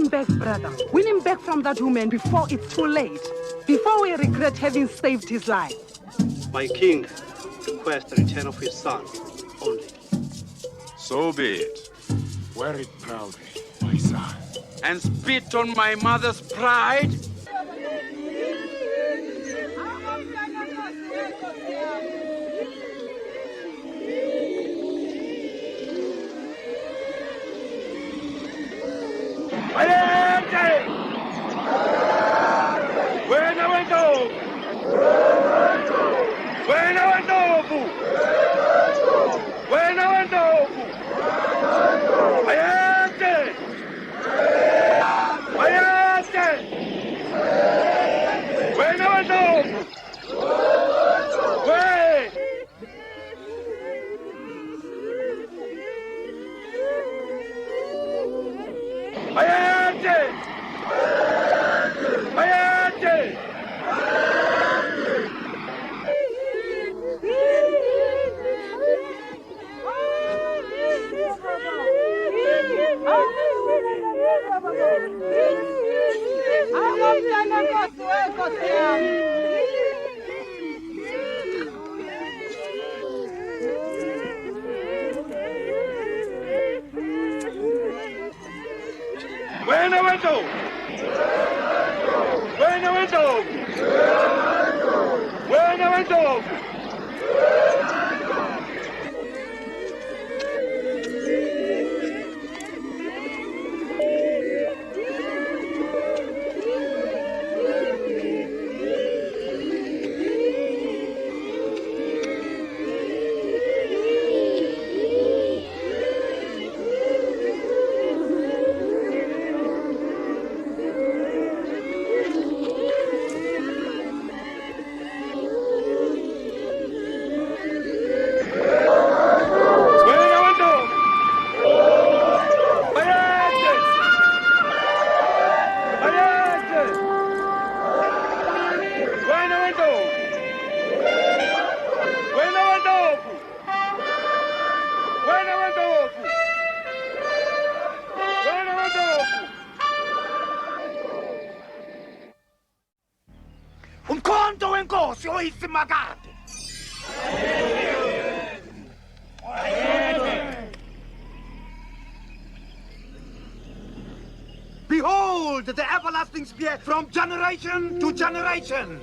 him back, brother. Win him back from that woman before it's too late. Before we regret having saved his life. My king requests the return of his son only. So be it. Wear it proudly, my son. And spit on my mother's pride? Behold the everlasting spear from generation to generation.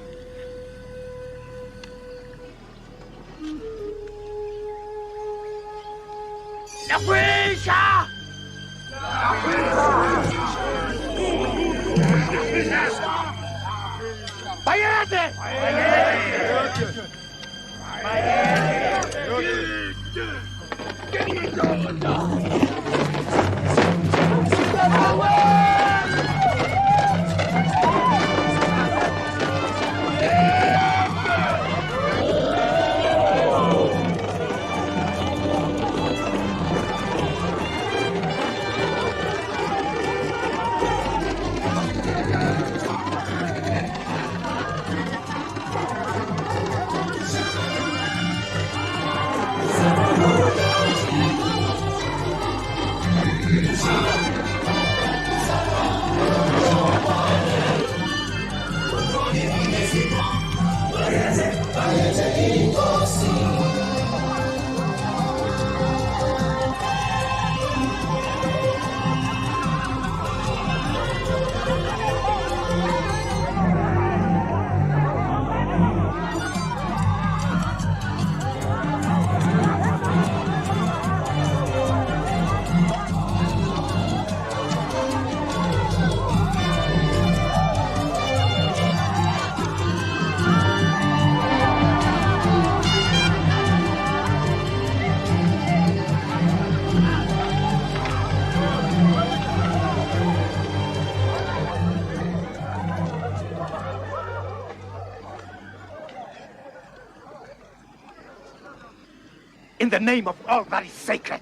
In the name of all that is sacred,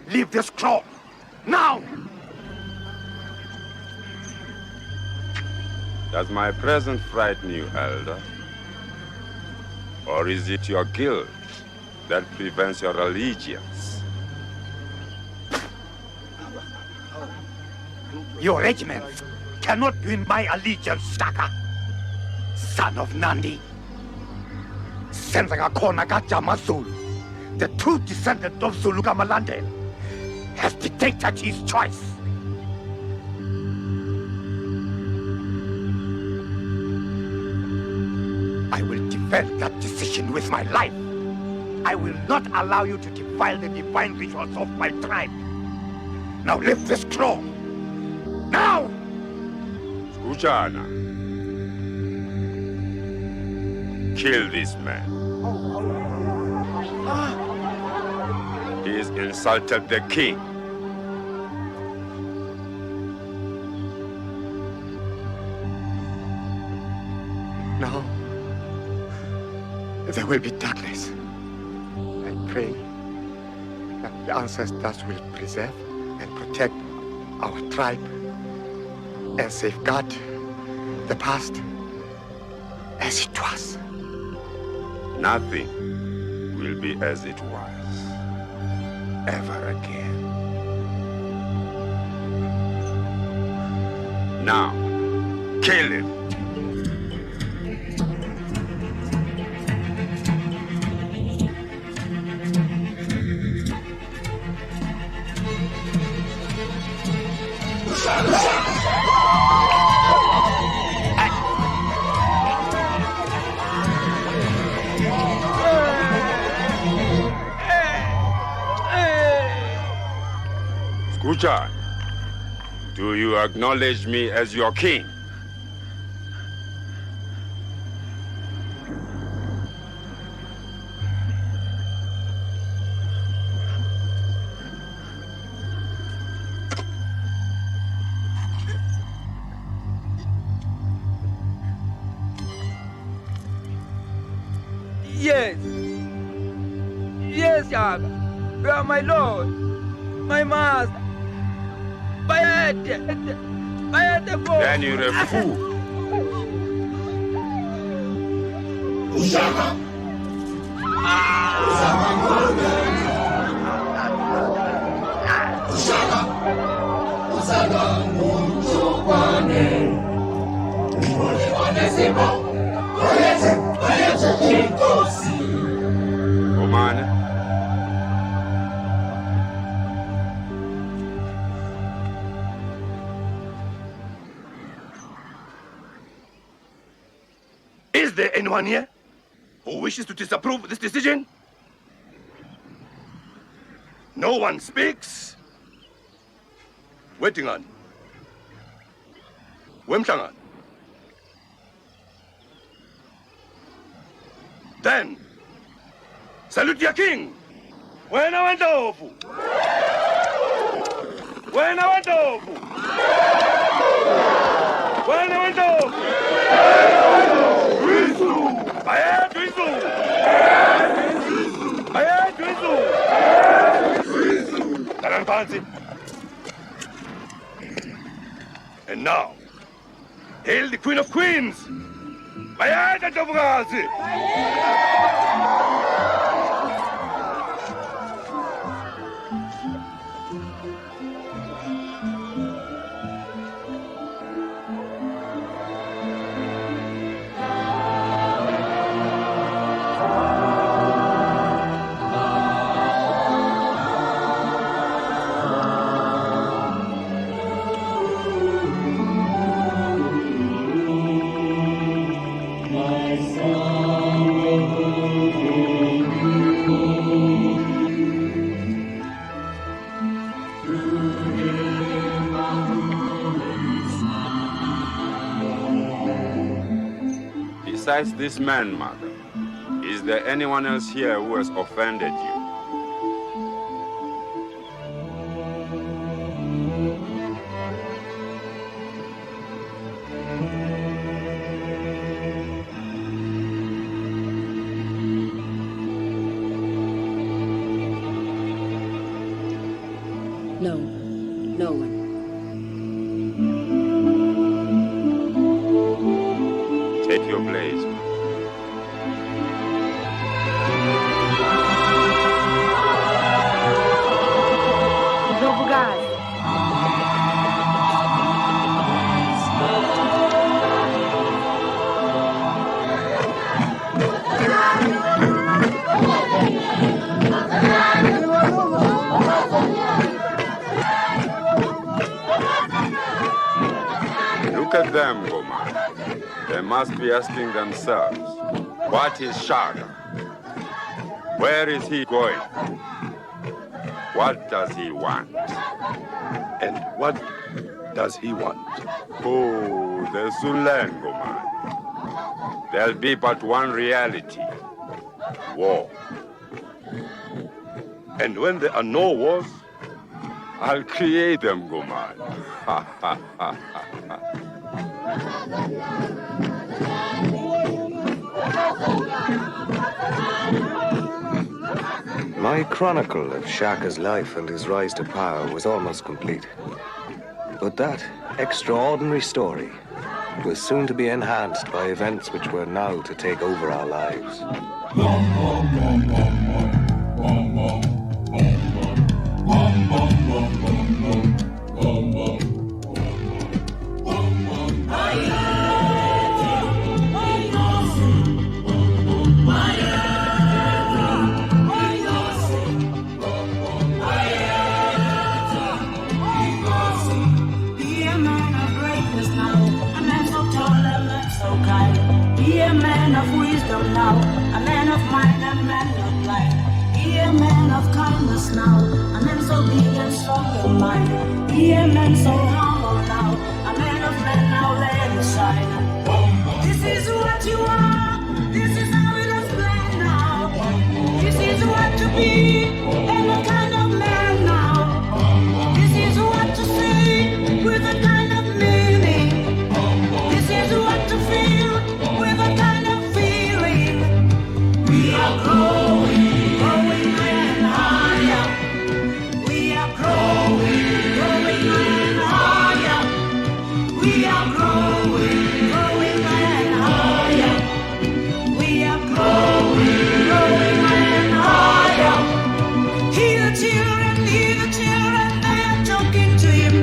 leave this scroll, now! Does my presence frighten you, Elder? Or is it your guilt that prevents your allegiance? Your regiments cannot win my allegiance, Shaka. Son of Nandi. Senzanga Kona Gajamazul, the true descendant of Zuluga Malandel, has dictated his choice. I will defend that decision with my life. I will not allow you to defile the divine rituals of my tribe. Now lift this claw. Now! Sigujana. Kill this man. He has insulted the king. Now, there will be darkness. I pray that the ancestors will preserve and protect our tribe and safeguard the past as it was. Nothing will be as it was ever again. Now, kill him. Sigujana, do you acknowledge me as your king? Yes. Yes, Shaka. You are my lord, my master. Then you're a fool. Omane. Is there anyone here who wishes to disapprove this decision? No one speaks. Waiting on. Wemshangan. Then, salute your king. Wena wandovu. Wena wandovu. Wena wandovu. Baya Dwizu. Baya Dwizu. Taranpansi. And now, hail the Queen of Queens. Baya Davogazi. Besides this man, mother, is there anyone else here who has offended you? No, no one. Take your place. Look at them, woman. They must be asking themselves, what is Shaka? Where is he going? What does he want? And what does he want? Oh, they'll soon learn, woman. There'll be but one reality. War. And when there are no wars, I'll create them, Goman. My chronicle of Shaka's life and his rise to power was almost complete. But that extraordinary story was soon to be enhanced by events which were now to take over our lives. Now, a man of mind and man of life. He a man of kindness now, a man so big and strong of mind. He a man so humble now, a man of men now let it shine. This is what you are, this is how it is planned now. This is what to be, and what kind of man now. This is what to say, with a kind of meaning. This is what to feel, with a kind of we are growing, growing and higher. We are growing, growing and higher. We are growing, growing and higher. We are growing, growing and higher. Hear the children, they are talking to him.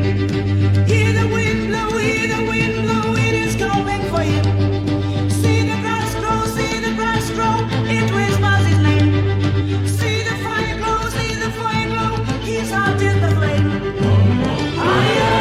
Hear the wind blow, it is coming for him. See the grass grow, it whispers his name. See the fire glow, his heart is the flame. Higher,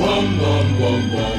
Wom, wom, wom, wom.